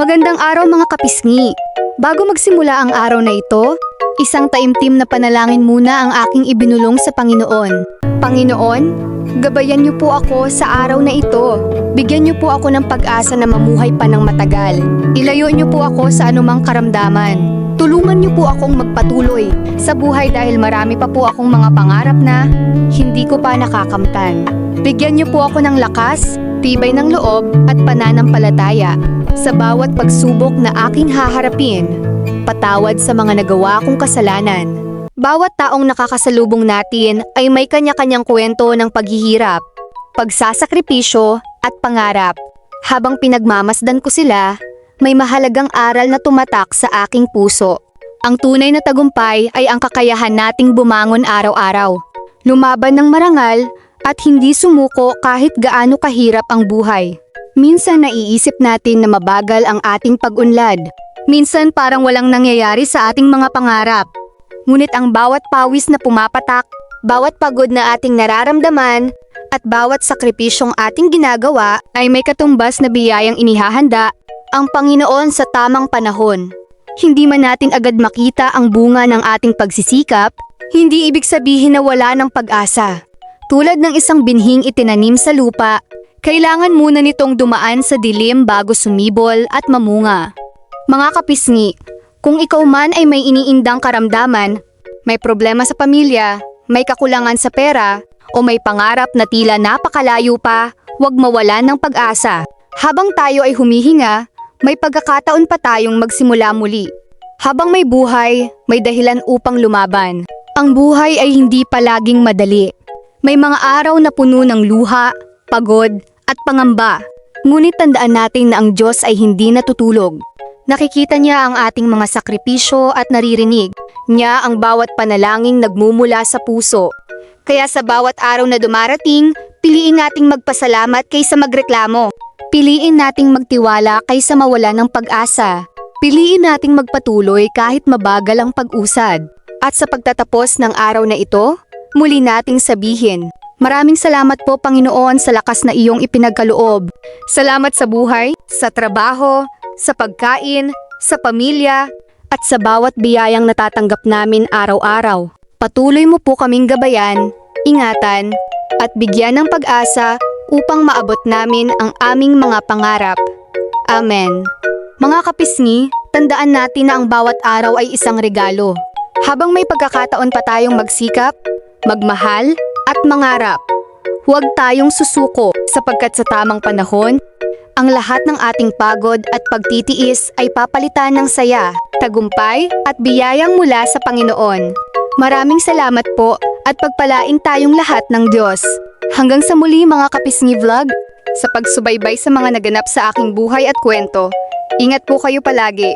Magandang araw mga kapisngi. Bago magsimula ang araw na ito, isang taimtim na panalangin muna ang aking ibinulong sa Panginoon. Panginoon, gabayan niyo po ako sa araw na ito. Bigyan niyo po ako ng pag-asa na mamuhay pa ng matagal. Ilayo niyo po ako sa anumang karamdaman. Tulungan niyo po akong magpatuloy sa buhay dahil marami pa po akong mga pangarap na hindi ko pa nakakamtan. Bigyan niyo po ako ng lakas, tibay ng loob at pananampalataya sa bawat pagsubok na aking haharapin. Patawad sa mga nagawa kong kasalanan. Bawat taong nakakasalubong natin ay may kanya-kanyang kwento ng paghihirap, pagsasakripisyo at pangarap. Habang pinagmamasdan ko sila, may mahalagang aral na tumatak sa aking puso. Ang tunay na tagumpay ay ang kakayahan nating bumangon araw-araw, lumaban ng marangal at hindi sumuko kahit gaano kahirap ang buhay. Minsan naiisip natin na mabagal ang ating pag-unlad. Minsan parang walang nangyayari sa ating mga pangarap. Ngunit ang bawat pawis na pumapatak, bawat pagod na ating nararamdaman, at bawat sakripisyong ating ginagawa ay may katumbas na biyayang inihahanda ang Panginoon sa tamang panahon. Hindi man natin agad makita ang bunga ng ating pagsisikap, hindi ibig sabihin na wala ng pag-asa. Tulad ng isang binhing itinanim sa lupa, kailangan muna nitong dumaan sa dilim bago sumibol at mamunga. Mga kapisngi, kung ikaw man ay may iniindang karamdaman, may problema sa pamilya, may kakulangan sa pera, o may pangarap na tila napakalayo pa, huwag mawalan ng pag-asa. Habang tayo ay humihinga, may pagkakataon pa tayong magsimula muli. Habang may buhay, may dahilan upang lumaban. Ang buhay ay hindi palaging madali. May mga araw na puno ng luha, pagod, at pangamba. Ngunit tandaan natin na ang Diyos ay hindi natutulog. Nakikita niya ang ating mga sakripisyo at naririnig niya ang bawat panalangin nagmumula sa puso. Kaya sa bawat araw na dumarating, piliin nating magpasalamat kaysa magreklamo. Piliin nating magtiwala kaysa mawala ng pag-asa. Piliin nating magpatuloy kahit mabagal ang pag-usad. At sa pagtatapos ng araw na ito, muli nating sabihin, maraming salamat po Panginoon sa lakas na iyong ipinagkaloob. Salamat sa buhay, sa trabaho, sa pagkain, sa pamilya, at sa bawat biyayang natatanggap namin araw-araw. Patuloy mo po kaming gabayan, ingatan, at bigyan ng pag-asa upang maabot namin ang aming mga pangarap. Amen. Mga kapisngi, tandaan natin na ang bawat araw ay isang regalo. Habang may pagkakataon pa tayong magsikap, magmahal, at mangarap, huwag tayong susuko sapagkat sa tamang panahon, ang lahat ng ating pagod at pagtitiis ay papalitan ng saya, tagumpay at biyayang mula sa Panginoon. Maraming salamat po at pagpalain tayong lahat ng Diyos. Hanggang sa muli mga kapisngi vlog, sa pagsubaybay sa mga naganap sa aking buhay at kwento. Ingat po kayo palagi.